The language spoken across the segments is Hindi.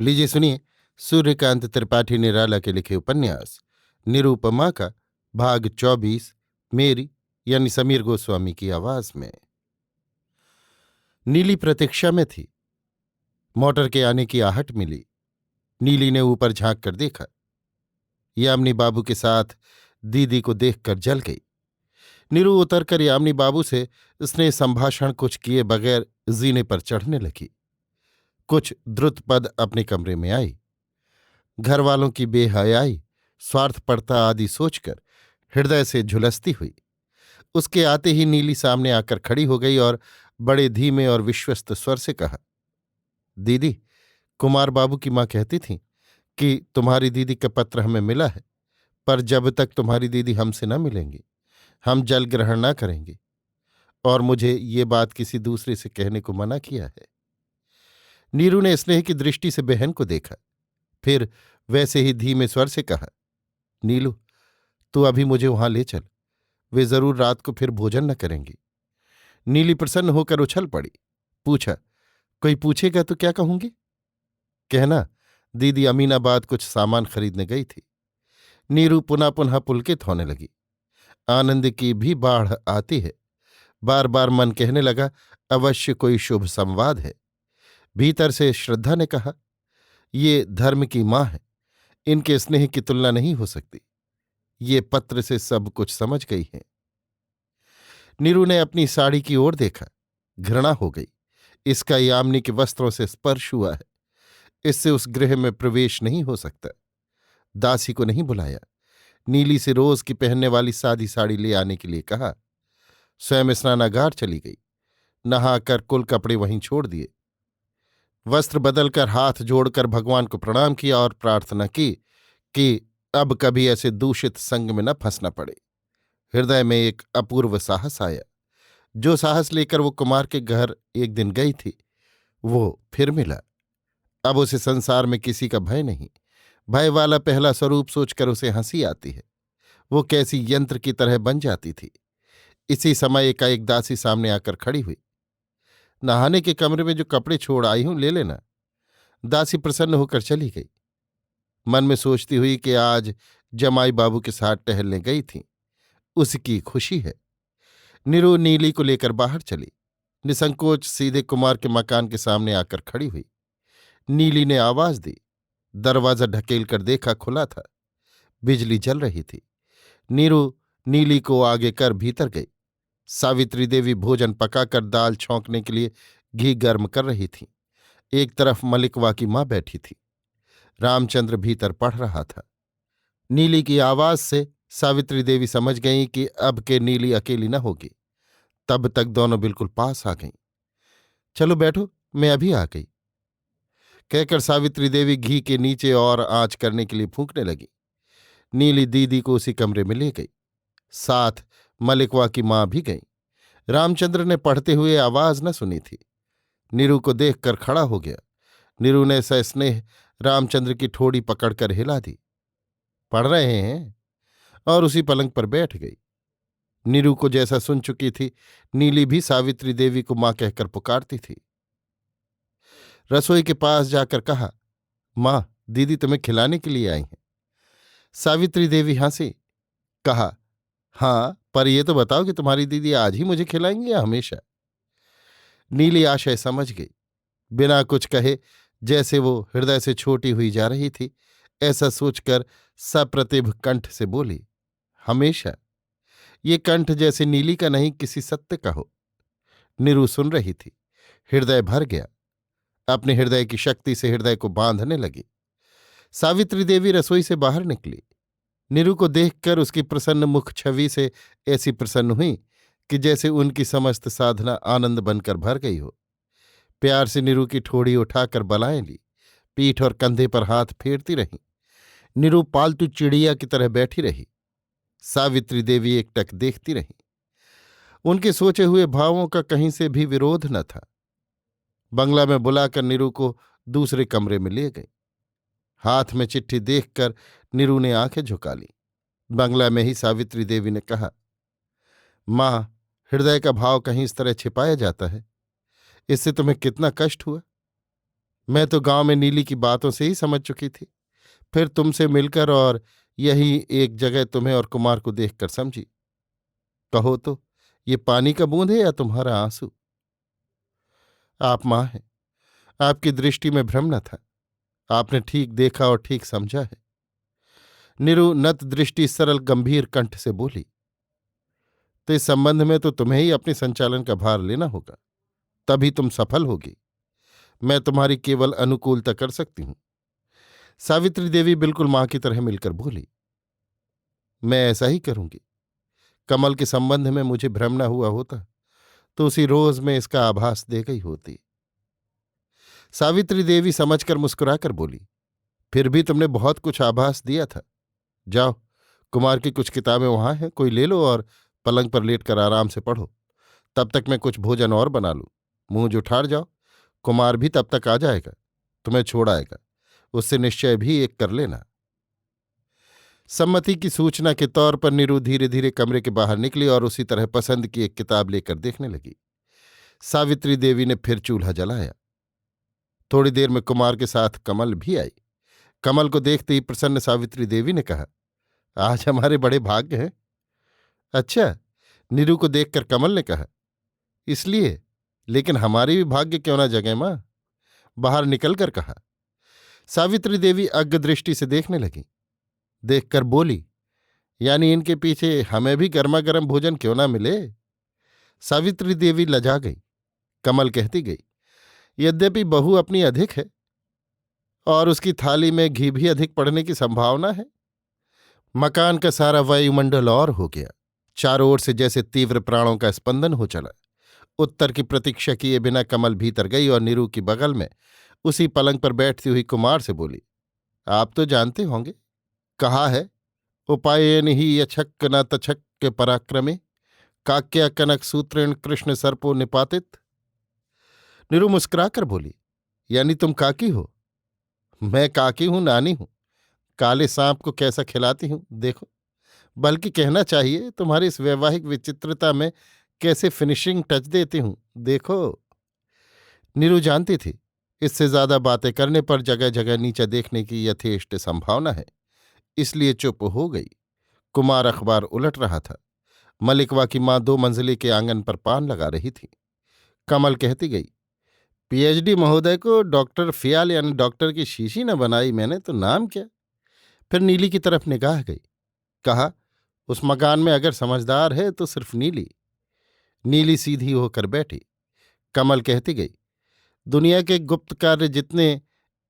लीजिए सुनिए। सूर्यकांत त्रिपाठी निराला के लिखे उपन्यास निरूपमा का भाग 24 मेरी यानी समीर गोस्वामी की आवाज में। नीली प्रतीक्षा में थी। मोटर के आने की आहट मिली। नीली ने ऊपर झांक कर देखा। यामिनी बाबू के साथ दीदी को देखकर जल गई। नीरू उतरकर यामिनी बाबू से स्नेह संभाषण कुछ किए बगैर जीने पर चढ़ने लगी। कुछ द्रुत पद अपने कमरे में आई। घर वालों की बेहयाई, स्वार्थपरता आदि सोचकर हृदय से झुलसती हुई उसके आते ही नीली सामने आकर खड़ी हो गई और बड़े धीमे और विश्वस्त स्वर से कहा, दीदी, कुमार बाबू की माँ कहती थी कि तुम्हारी दीदी का पत्र हमें मिला है, पर जब तक तुम्हारी दीदी हमसे न मिलेंगी हम जल ग्रहण न करेंगे, और मुझे ये बात किसी दूसरे से कहने को मना किया है। नीरू ने स्नेह की दृष्टि से बहन को देखा, फिर वैसे ही धीमे स्वर से कहा, नीलू, तू अभी मुझे वहां ले चल, वे जरूर रात को फिर भोजन न करेंगी। नीली प्रसन्न होकर उछल पड़ी। पूछा, कोई पूछेगा तो क्या कहूंगी? कहना, दीदी अमीनाबाद कुछ सामान खरीदने गई थी। नीरू पुनः पुनः पुलकित होने लगी। आनंद की भी बाढ़ आती है। बार बार मन कहने लगा, अवश्य कोई शुभ संवाद है। भीतर से श्रद्धा ने कहा, ये धर्म की माँ है, इनके स्नेह की तुलना नहीं हो सकती। ये पत्र से सब कुछ समझ गई हैं। नीरू ने अपनी साड़ी की ओर देखा। घृणा हो गई। इसका यामिनी के वस्त्रों से स्पर्श हुआ है। इससे उस गृह में प्रवेश नहीं हो सकता। दासी को नहीं बुलाया। नीली से रोज की पहनने वाली सादी साड़ी ले आने के लिए कहा। स्वयं स्नानागार चली गई। नहाकर कुल कपड़े वहीं छोड़ दिए। वस्त्र बदलकर हाथ जोड़कर भगवान को प्रणाम किया और प्रार्थना की कि अब कभी ऐसे दूषित संग में न फंसना पड़े। हृदय में एक अपूर्व साहस आया। जो साहस लेकर वो कुमार के घर एक दिन गई थी, वो फिर मिला। अब उसे संसार में किसी का भय नहीं। भय वाला पहला स्वरूप सोचकर उसे हंसी आती है। वो कैसी यंत्र की तरह बन जाती थी। इसी समय एकाएक दासी सामने आकर खड़ी हुई। नहाने के कमरे में जो कपड़े छोड़ आई हूं ले लेना। दासी प्रसन्न होकर चली गई। मन में सोचती हुई कि आज जमाई बाबू के साथ टहलने गई थी, उसकी खुशी है। नीरू नीली को लेकर बाहर चली। निसंकोच सीधे कुमार के मकान के सामने आकर खड़ी हुई। नीली ने आवाज दी। दरवाजा ढकेल कर देखा, खुला था। बिजली जल रही थी। नीरू नीली को आगे कर भीतर गई। सावित्री देवी भोजन पकाकर दाल छौंकने के लिए घी गर्म कर रही थी। एक तरफ मलिकवा की माँ बैठी थी। रामचंद्र भीतर पढ़ रहा था। नीली की आवाज से सावित्री देवी समझ गईं कि अब के नीली अकेली न होगी। तब तक दोनों बिल्कुल पास आ गईं। चलो बैठो, मैं अभी आ गई, कहकर सावित्री देवी घी के नीचे और आंच करने के लिए फूंकने लगी। नीली दीदी को उसी कमरे में ले गई। साथ मलिकवा की माँ भी गई। रामचंद्र ने पढ़ते हुए आवाज न सुनी थी। नीरू को देखकर खड़ा हो गया। नीरू ने सस्नेह रामचंद्र की ठोड़ी पकड़कर हिला दी। पढ़ रहे हैं? और उसी पलंग पर बैठ गई। नीरू को जैसा सुन चुकी थी, नीली भी सावित्री देवी को मां कहकर पुकारती थी। रसोई के पास जाकर कहा, मां, दीदी तुम्हें खिलाने के लिए आई हैं। सावित्री देवी हंसी। कहा, हाँ, पर यह तो बताओ कि तुम्हारी दीदी आज ही मुझे खिलाएंगी या हमेशा? नीली आशय समझ गई। बिना कुछ कहे, जैसे वो हृदय से छोटी हुई जा रही थी, ऐसा सोचकर सप्रतिभ कंठ से बोली, हमेशा। ये कंठ जैसे नीली का नहीं, किसी सत्य का हो। नीरू सुन रही थी। हृदय भर गया। अपने हृदय की शक्ति से हृदय को बांधने लगी। सावित्री देवी रसोई से बाहर निकली। नीरू को देखकर उसकी प्रसन्न मुख छवि से ऐसी प्रसन्न हुई कि जैसे उनकी समस्त साधना आनंद बनकर भर गई हो। प्यार से नीरू की ठोड़ी उठाकर बलाएं ली। पीठ और कंधे पर हाथ फेरती रहीं। नीरू पालतू चिड़िया की तरह बैठी रही। सावित्री देवी एकटक देखती रही। उनके सोचे हुए भावों का कहीं से भी विरोध न था। बंगला में बुलाकर नीरू को दूसरे कमरे में ले गई। हाथ में चिट्ठी देखकर नीरू ने आंखें झुका ली। बंगला में ही सावित्री देवी ने कहा, मां, हृदय का भाव कहीं इस तरह छिपाया जाता है, इससे तुम्हें कितना कष्ट हुआ? मैं तो गांव में नीली की बातों से ही समझ चुकी थी, फिर तुमसे मिलकर और यही एक जगह तुम्हें और कुमार को देखकर समझी। कहो तो ये पानी का बूंद है या तुम्हारा आंसू? आप मां हैं, आपकी दृष्टि में भ्रम न था। आपने ठीक देखा और ठीक समझा है। निरु नत दृष्टि सरल गंभीर कंठ से बोली। तो इस संबंध में तो तुम्हें ही अपने संचालन का भार लेना होगा, तभी तुम सफल होगी। मैं तुम्हारी केवल अनुकूलता कर सकती हूं। सावित्री देवी बिल्कुल मां की तरह मिलकर बोली। मैं ऐसा ही करूंगी। कमल के संबंध में मुझे भ्रम न हुआ होता तो उसी रोज में इसका आभास दे गई होती। सावित्री देवी समझकर मुस्कुराकर बोली। फिर भी तुमने बहुत कुछ आभास दिया था। जाओ, कुमार की कुछ किताबें वहां हैं, कोई ले लो और पलंग पर लेटकर आराम से पढ़ो। तब तक मैं कुछ भोजन और बना लूं। मुंह जुठाड़ जाओ, कुमार भी तब तक आ जाएगा, तुम्हें छोड़ आएगा। उससे निश्चय भी एक कर लेना। सम्मति की सूचना के तौर पर नीरू धीरे धीरे कमरे के बाहर निकली और उसी तरह पसंद की एक किताब लेकर देखने लगी। सावित्री देवी ने फिर चूल्हा जलाया। थोड़ी देर में कुमार के साथ कमल भी आई। कमल को देखते ही प्रसन्न सावित्री देवी ने कहा, आज हमारे बड़े भाग्य हैं। अच्छा, नीरू को देखकर कमल ने कहा, इसलिए? लेकिन हमारी भी भाग्य क्यों ना जगे मां? बाहर निकलकर कहा। सावित्री देवी अज्ञ दृष्टि से देखने लगी। देखकर बोली, यानी इनके पीछे हमें भी गर्मा गर्म भोजन क्यों ना मिले? सावित्री देवी लजा गई। कमल कहती गई, यद्यपि बहू अपनी अधिक है और उसकी थाली में घी भी अधिक पड़ने की संभावना है। मकान का सारा वायुमंडल और हो गया। चारों ओर से जैसे तीव्र प्राणों का स्पंदन हो चला। उत्तर की प्रतीक्षा किए बिना कमल भीतर गई और नीरू की बगल में उसी पलंग पर बैठती हुई कुमार से बोली, आप तो जानते होंगे, कहा है, उपायन ही यछक्क न तछक्क के पराक्रमे काक्या कनक सूत्रेण कृष्ण सर्पो निपातित। नीरू मुस्कुराकर बोली, यानी तुम काकी हो? मैं काकी हूं, नानी हूं। काले सांप को कैसा खिलाती हूं देखो। बल्कि कहना चाहिए तुम्हारी इस वैवाहिक विचित्रता में कैसे फिनिशिंग टच देती हूं देखो। नीरू जानती थी इससे ज्यादा बातें करने पर जगह जगह नीचा देखने की यथेष्ट संभावना है, इसलिए चुप हो गई। कुमार अखबार उलट रहा था। मलिकवा की मां 2 मंजिले के आंगन पर पान लगा रही थी। कमल कहती गई, पीएचडी महोदय को डॉक्टर फियाल यानी डॉक्टर की शीशी न बनाई मैंने तो नाम क्या? फिर नीली की तरफ निगाह गई। कहा, उस मकान में अगर समझदार है तो सिर्फ नीली। नीली सीधी होकर बैठी। कमल कहती गई, दुनिया के गुप्त कार्य जितने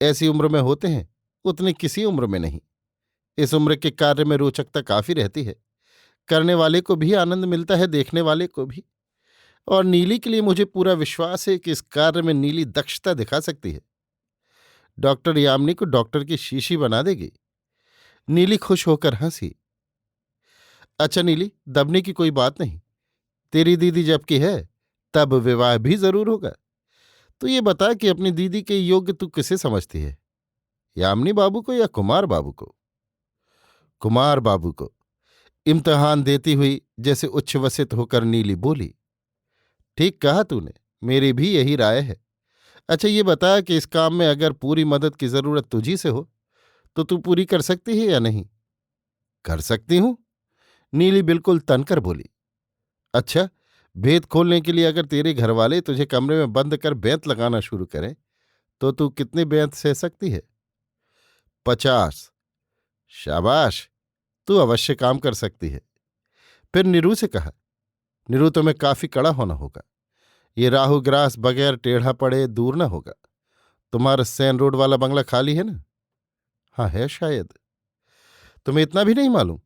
ऐसी उम्र में होते हैं उतने किसी उम्र में नहीं। इस उम्र के कार्य में रोचकता काफी रहती है। करने वाले को भी आनंद मिलता है, देखने वाले को भी। और नीली के लिए मुझे पूरा विश्वास है कि इस कार्य में नीली दक्षता दिखा सकती है। डॉक्टर यामिनी को डॉक्टर की शीशी बना देगी। नीली खुश होकर हंसी। अच्छा नीली, दबने की कोई बात नहीं। तेरी दीदी जबकि है तब विवाह भी जरूर होगा। तो ये बता कि अपनी दीदी के योग्य तू किसे समझती है, यामिनी बाबू को या कुमार बाबू को? कुमार बाबू को। इम्तिहान देती हुई जैसे उच्छ्वसित होकर नीली बोली, ठीक कहा तूने, मेरी भी यही राय है। अच्छा ये बता कि इस काम में अगर पूरी मदद की जरूरत तुझी से हो तो तू पूरी कर सकती है या नहीं? कर सकती हूं, नीली बिल्कुल तनकर बोली। अच्छा, भेद खोलने के लिए अगर तेरे घरवाले तुझे कमरे में बंद कर बेंत लगाना शुरू करें तो तू कितने बेंत सह सकती है? 50। शाबाश, तू अवश्य काम कर सकती है। फिर नीरू से कहा, नीरू तुम्हें काफी कड़ा होना होगा। ये राहु ग्रास बगैर टेढ़ा पड़े दूर न होगा। तुम्हारा सैन रोड वाला बंगला खाली है ना? हाँ है शायद। तुम्हें इतना भी नहीं मालूम?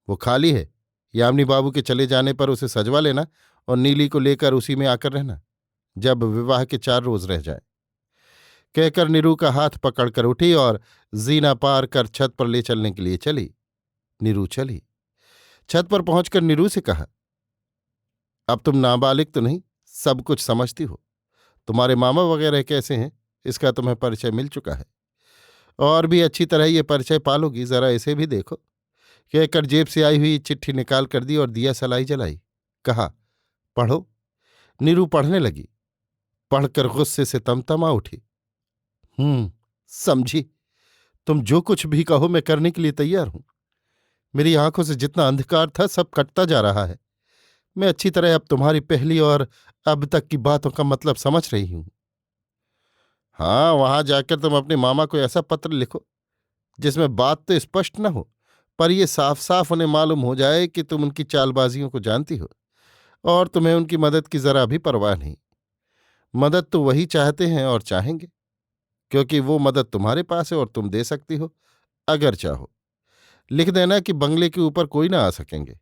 वो खाली है। यामिनी बाबू के चले जाने पर उसे सजवा लेना और नीली को लेकर उसी में आकर रहना जब विवाह के 4 रोज रह जाए। कहकर नीरू का हाथ पकड़कर उठी और जीना पार कर छत पर ले चलने के लिए चली। नीरू चली। छत पर पहुंचकर नीरू से कहा, अब तुम नाबालिग तो नहीं, सब कुछ समझती हो। तुम्हारे मामा वगैरह कैसे हैं इसका तुम्हें परिचय मिल चुका है, और भी अच्छी तरह ये परिचय पालोगी, जरा इसे भी देखो। कहकर जेब से आई हुई चिट्ठी निकाल कर दी और दिया सलाई जलाई। कहा, पढ़ो। नीरू पढ़ने लगी। पढ़कर गुस्से से तमतमा उठी। समझी। तुम जो कुछ भी कहो मैं करने के लिए तैयार हूं। मेरी आंखों से जितना अंधकार था सब कटता जा रहा है। मैं अच्छी तरह अब तुम्हारी पहली और अब तक की बातों का मतलब समझ रही हूं। हाँ, वहां जाकर तुम अपने मामा को ऐसा पत्र लिखो जिसमें बात तो स्पष्ट न हो, पर यह साफ साफ उन्हें मालूम हो जाए कि तुम उनकी चालबाजियों को जानती हो और तुम्हें उनकी मदद की जरा भी परवाह नहीं। मदद तो वही चाहते हैं और चाहेंगे, क्योंकि वो मदद तुम्हारे पास है और तुम दे सकती हो अगर चाहो। लिख देना कि बंगले के ऊपर कोई ना आ सकेंगे,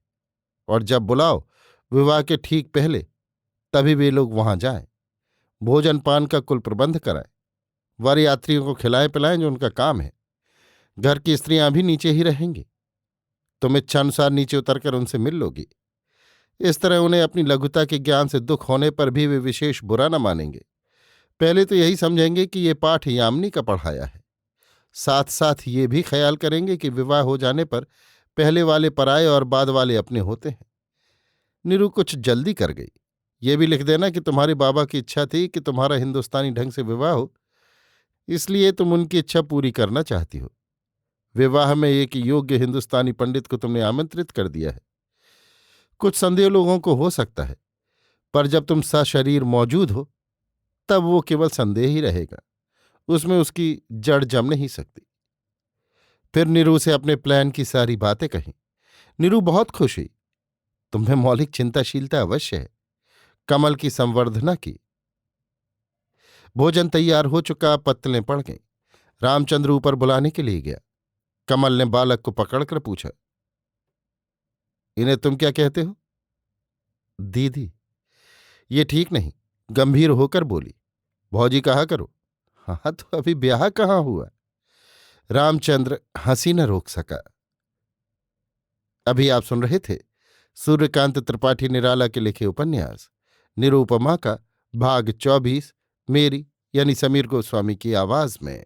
और जब बुलाओ विवाह के ठीक पहले तभी वे लोग वहां जाएं। भोजन पान का कुल प्रबंध कराएं। वर यात्रियों को खिलाएं पिलाएं जो उनका काम है। घर की स्त्रियां भी नीचे ही रहेंगी। तुम इच्छानुसार नीचे उतरकर उनसे मिल लोगी। इस तरह उन्हें अपनी लघुता के ज्ञान से दुख होने पर भी वे विशेष बुरा न मानेंगे। पहले तो यही समझेंगे कि ये पाठ यामिनी का पढ़ाया है। साथ साथ ये भी ख्याल करेंगे कि विवाह हो जाने पर पहले वाले पराये और बाद वाले अपने होते हैं। नीरू कुछ जल्दी कर गई। ये भी लिख देना कि तुम्हारे बाबा की इच्छा थी कि तुम्हारा हिंदुस्तानी ढंग से विवाह हो, इसलिए तुम उनकी इच्छा पूरी करना चाहती हो। विवाह में एक योग्य हिंदुस्तानी पंडित को तुमने आमंत्रित कर दिया है। कुछ संदेह लोगों को हो सकता है, पर जब तुम सशरीर मौजूद हो तब वो केवल संदेह ही रहेगा, उसमें उसकी जड़ जम नहीं सकती। फिर नीरू से अपने प्लान की सारी बातें कहीं। नीरू बहुत खुश हुई। तुम्हें मौलिक चिंताशीलता अवश्य है। कमल की संवर्धना की। भोजन तैयार हो चुका, पत्तलें पड़ गईं। रामचंद्र ऊपर बुलाने के लिए गया। कमल ने बालक को पकड़कर पूछा, इन्हें तुम क्या कहते हो? दीदी। ये ठीक नहीं, गंभीर होकर बोली। भौजी कहा करो। हाँ, तो अभी ब्याह कहाँ हुआ? रामचंद्र हंसी न रोक सका। अभी आप सुन रहे थे सूर्यकांत त्रिपाठी निराला के लिखे उपन्यास निरूपमा का भाग 24, मेरी यानी समीर गोस्वामी की आवाज में।